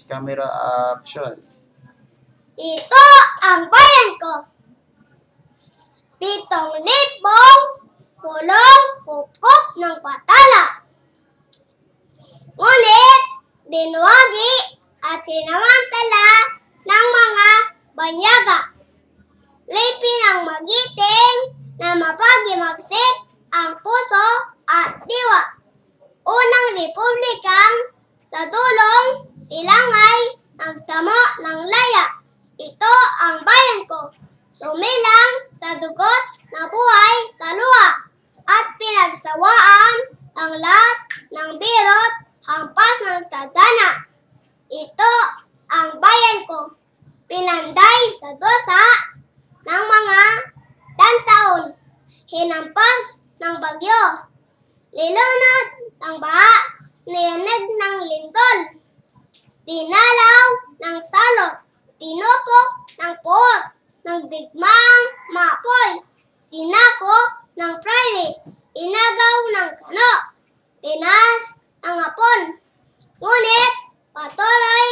camera, action. Ito ang bayan ko. 7,000 pulong kupkup ng patala. Ngunit, dinuwagi at sinamantala ng mga banyaga. Lipin ang magiting na mapaghimagsik ang puso at diwa. Unang republikang sa dulong silangay nagtamo ng laya. Ito ang bayan ko. Sumilang sa dugot na buhay sa luha at pinagsawaan ang lahat ng birot hampas ng tadhana. Ito ang bayan ko. Pinanday sa dosa ng mga taon, hinampas ng bagyo, lilunod ng baha, niyanig ng lindol, dinalaw ng salot, tinupok ng puot, ng digmang mapoy, sinako ng praile, inagaw ng kano, tinas ng hapon. Ngunit patuloy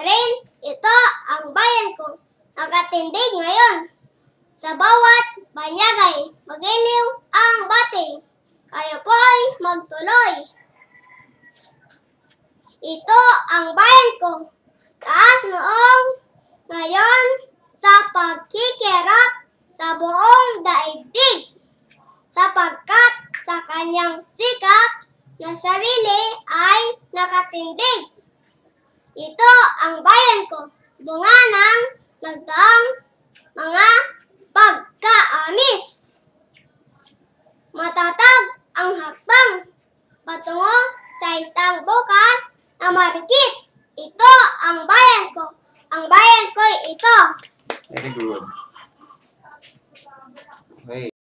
rin ito ang bayan ko, nakatindig ngayon. Sa bawat banyagay, magiliw ang bating, kayo po'y magtuloy. Ito ang bayan ko, taas noong ngayon sa pagkikirap sa buong daigdig, sapagkat sa kanyang sikap na sarili ay nakatindig. Ito ang bayan ko, bunga ng nagdaang mga pagkaamis. Matatag ang hakbang patungo sa isang bukas na marikit. Ito ang bayan ko. Ang bayan ko'y ito. Very good. Okay.